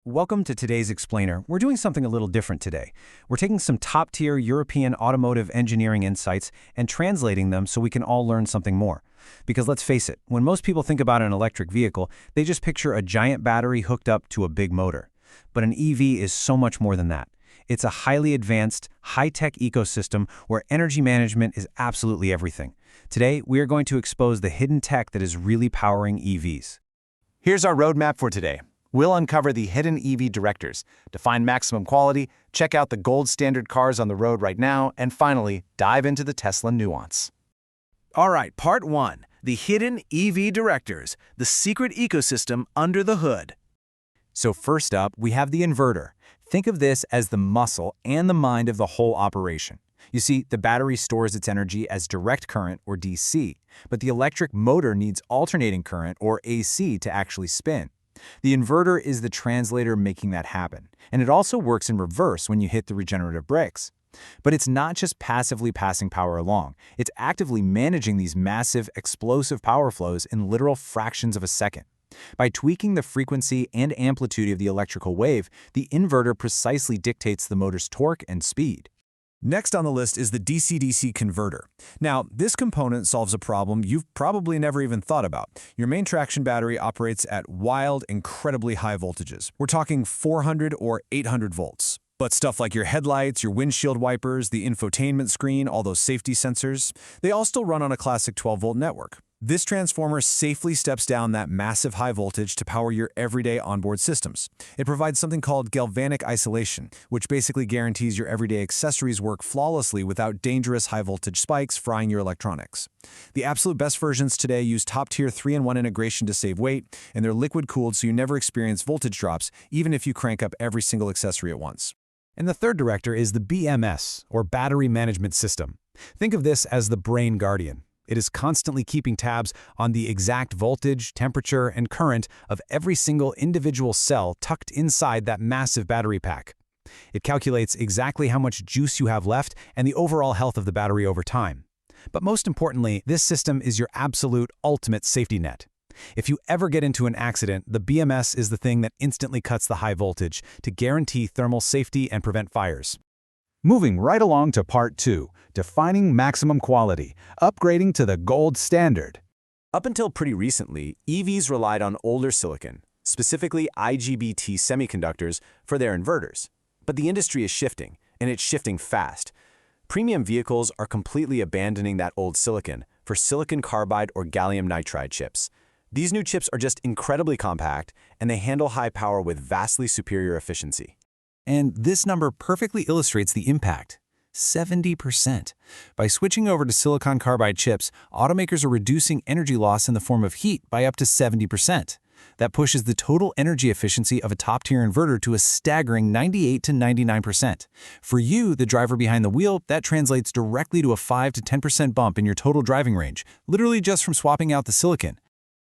Welcome to today's Explainer. We're doing something a little different today. We're taking some top-tier European automotive engineering insights and translating them so we can all learn something more. Because let's face it, when most people think about an electric vehicle, they just picture a giant battery hooked up to a big motor. But an EV is so much more than that. It's a highly advanced, high-tech ecosystem where energy management is absolutely everything. Today, we are going to expose the hidden tech that is really powering EVs. Here's our roadmap for today. We'll uncover the hidden EV directors, define maximum quality, check out the gold standard cars on the road right now, and finally, dive into the Tesla nuance. All right, part 1. The hidden EV directors, the secret ecosystem under the hood. So first up, we have the inverter. Think of this as the muscle and the mind of the whole operation. You see, the battery stores its energy as direct current, or DC, but the electric motor needs alternating current, or AC, to actually spin. The inverter is the translator making that happen, and it also works in reverse when you hit the regenerative brakes. But it's not just passively passing power along, it's actively managing these massive, explosive power flows in literal fractions of a second. By tweaking the frequency and amplitude of the electrical wave, the inverter precisely dictates the motor's torque and speed. Next on the list is the DC-DC converter. Now, this component solves a problem you've probably never even thought about. Your main traction battery operates at wild, incredibly high voltages. We're talking 400 or 800 volts. But stuff like your headlights, your windshield wipers, the infotainment screen, all those safety sensors, they all still run on a classic 12-volt network. This transformer safely steps down that massive high voltage to power your everyday onboard systems. It provides something called galvanic isolation, which basically guarantees your everyday accessories work flawlessly without dangerous high-voltage spikes frying your electronics. The absolute best versions today use top-tier 3-in-1 integration to save weight, and they're liquid-cooled so you never experience voltage drops, even if you crank up every single accessory at once. And the third director is the BMS, or Battery Management System. Think of this as the brain guardian. It is constantly keeping tabs on the exact voltage, temperature, and current of every single individual cell tucked inside that massive battery pack. It calculates exactly how much juice you have left and the overall health of the battery over time. But most importantly, this system is your absolute ultimate safety net. If you ever get into an accident, the BMS is the thing that instantly cuts the high voltage to guarantee thermal safety and prevent fires. Moving right along to part 2, defining maximum quality, upgrading to the gold standard. Up until pretty recently, EVs relied on older silicon, specifically IGBT semiconductors, for their inverters. But the industry is shifting, and it's shifting fast. Premium vehicles are completely abandoning that old silicon for silicon carbide or gallium nitride chips. These new chips are just incredibly compact, and they handle high power with vastly superior efficiency. And this number perfectly illustrates the impact. 70%. By switching over to silicon carbide chips, automakers are reducing energy loss in the form of heat by up to 70%. That pushes the total energy efficiency of a top-tier inverter to a staggering 98 to 99%. For you, the driver behind the wheel, that translates directly to a 5 to 10% bump in your total driving range, literally just from swapping out the silicon.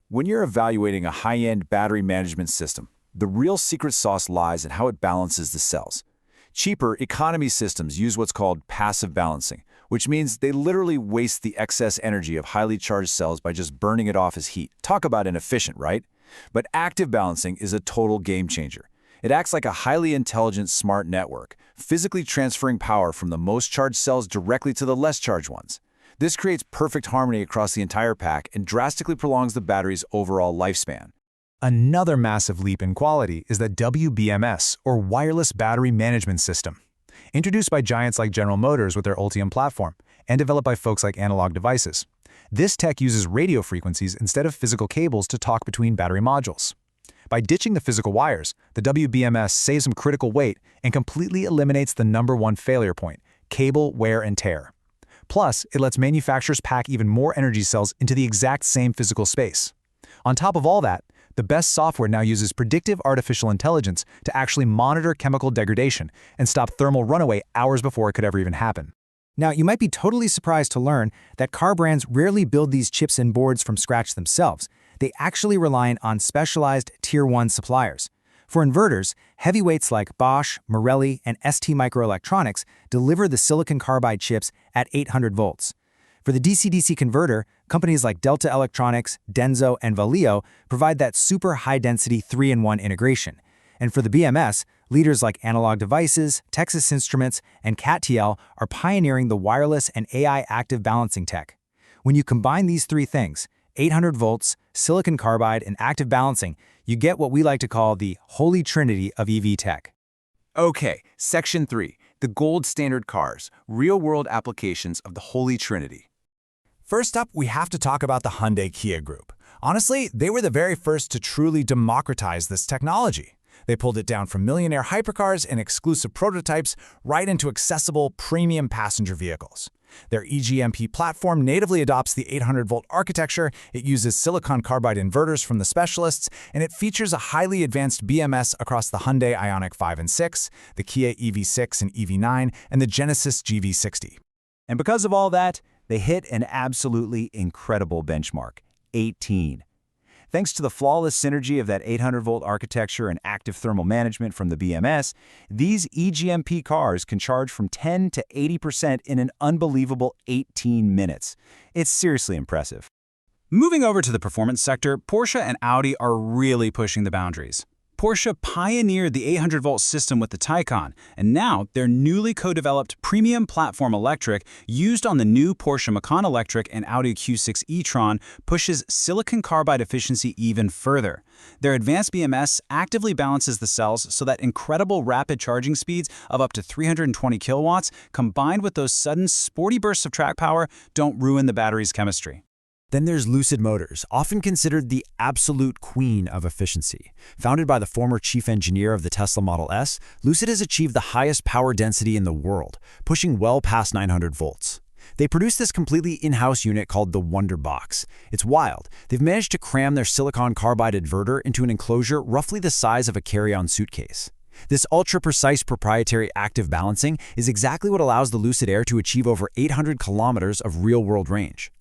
When you're evaluating a high-end battery management system, the real secret sauce lies in how it balances the cells. Cheaper economy systems use what's called passive balancing, which means they literally waste the excess energy of highly charged cells by just burning it off as heat. Talk about inefficient, right? But active balancing is a total game changer. It acts like a highly intelligent smart network, physically transferring power from the most charged cells directly to the less charged ones. This creates perfect harmony across the entire pack and drastically prolongs the battery's overall lifespan. Another massive leap in quality is the wBMS, or Wireless Battery Management System. Introduced by giants like General Motors with their Ultium platform, and developed by folks like Analog Devices. This tech uses radio frequencies instead of physical cables to talk between battery modules. By ditching the physical wires, the wBMS saves some critical weight and completely eliminates the #1 failure point, cable wear and tear. Plus, it lets manufacturers pack even more energy cells into the exact same physical space. On top of all that, the best software now uses predictive artificial intelligence to actually monitor chemical degradation and stop thermal runaway hours before it could ever even happen. Now, you might be totally surprised to learn that car brands rarely build these chips and boards from scratch themselves. They actually rely on specialized Tier 1 suppliers. For inverters, heavyweights like Bosch, Marelli, and ST Microelectronics deliver the silicon carbide chips at 800 volts. For the DC-DC converter, companies like Delta Electronics, Denso, and Valeo provide that super high-density 3-in-1 integration. And for the BMS, leaders like Analog Devices, Texas Instruments, and CATL are pioneering the wireless and AI active balancing tech. When you combine these three things, 800 volts, silicon carbide, and active balancing, you get what we like to call the holy trinity of EV tech. Okay, Section 3, the gold standard cars, real-world applications of the Holy Trinity. First up, we have to talk about the Hyundai-Kia group. Honestly, they were the very first to truly democratize this technology. They pulled it down from millionaire hypercars and exclusive prototypes right into accessible premium passenger vehicles. Their E-GMP platform natively adopts the 800-volt architecture, it uses silicon carbide inverters from the specialists, and it features a highly advanced BMS across the Hyundai Ioniq 5 and 6, the Kia EV6 and EV9, and the Genesis GV60. And because of all that, they hit an absolutely incredible benchmark, 18. Thanks to the flawless synergy of that 800-volt architecture and active thermal management from the BMS, these E-GMP cars can charge from 10 to 80% in an unbelievable 18 minutes. It's seriously impressive. Moving over to the performance sector, Porsche and Audi are really pushing the boundaries. Porsche pioneered the 800-volt system with the Taycan, and now their newly co-developed premium platform electric used on the new Porsche Macan Electric and Audi Q6 e-tron pushes silicon carbide efficiency even further. Their advanced BMS actively balances the cells so that incredible rapid charging speeds of up to 320 kilowatts combined with those sudden sporty bursts of track power don't ruin the battery's chemistry. Then there's Lucid Motors, often considered the absolute queen of efficiency. Founded by the former chief engineer of the Tesla Model S, Lucid has achieved the highest power density in the world, pushing well past 900 volts. They produce this completely in-house unit called the Wonder Box. It's wild. They've managed to cram their silicon carbide inverter into an enclosure roughly the size of a carry-on suitcase. This ultra-precise proprietary active balancing is exactly what allows the Lucid Air to achieve over 800 kilometers of real-world range.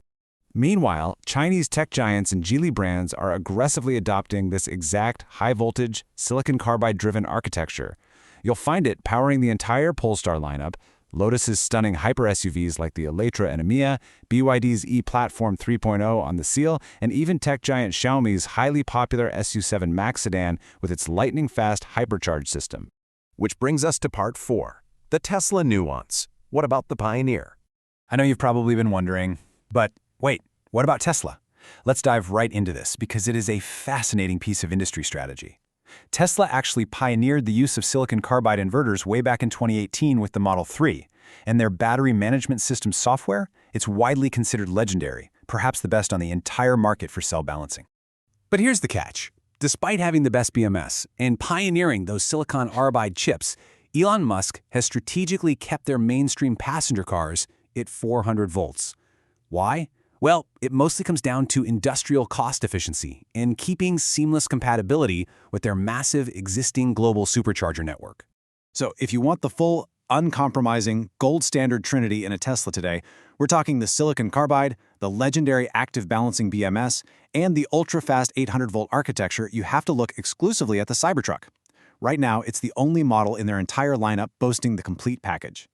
Meanwhile, Chinese tech giants and Geely brands are aggressively adopting this exact high-voltage, silicon carbide-driven architecture. You'll find it powering the entire Polestar lineup, Lotus's stunning hyper-SUVs like the Elantra and Emeya, BYD's e-Platform 3.0 on the Seal, and even tech giant Xiaomi's highly popular SU7 Max sedan with its lightning-fast hypercharge system. Which brings us to part 4, the Tesla nuance. What about the Pioneer? I know you've probably been wondering, but wait, what about Tesla? Let's dive right into this because it is a fascinating piece of industry strategy. Tesla actually pioneered the use of silicon carbide inverters way back in 2018 with the Model 3, and their battery management system software, it's widely considered legendary, perhaps the best on the entire market for cell balancing. But here's the catch. Despite having the best BMS and pioneering those silicon carbide chips, Elon Musk has strategically kept their mainstream passenger cars at 400 volts. Why? Well, it mostly comes down to industrial cost efficiency and keeping seamless compatibility with their massive existing global supercharger network. So if you want the full, uncompromising, gold standard trinity in a Tesla today, we're talking the silicon carbide, the legendary active balancing BMS, and the ultra-fast 800-volt architecture, you have to look exclusively at the Cybertruck. Right now, it's the only model in their entire lineup boasting the complete package.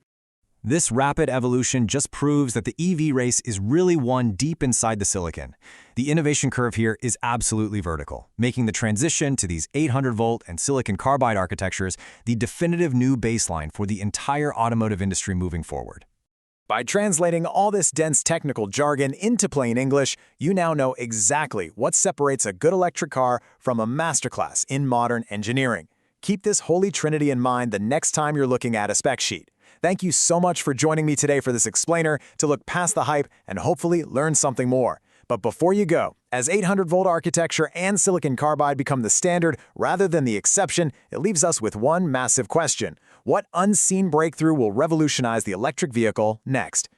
This rapid evolution just proves that the EV race is really won deep inside the silicon. The innovation curve here is absolutely vertical, making the transition to these 800-volt and silicon carbide architectures the definitive new baseline for the entire automotive industry moving forward. By translating all this dense technical jargon into plain English, you now know exactly what separates a good electric car from a masterclass in modern engineering. Keep this holy trinity in mind the next time you're looking at a spec sheet. Thank you so much for joining me today for this explainer to look past the hype and hopefully learn something more. But before you go, as 800-volt architecture and silicon carbide become the standard rather than the exception, it leaves us with one massive question. What unseen breakthrough will revolutionize the electric vehicle next?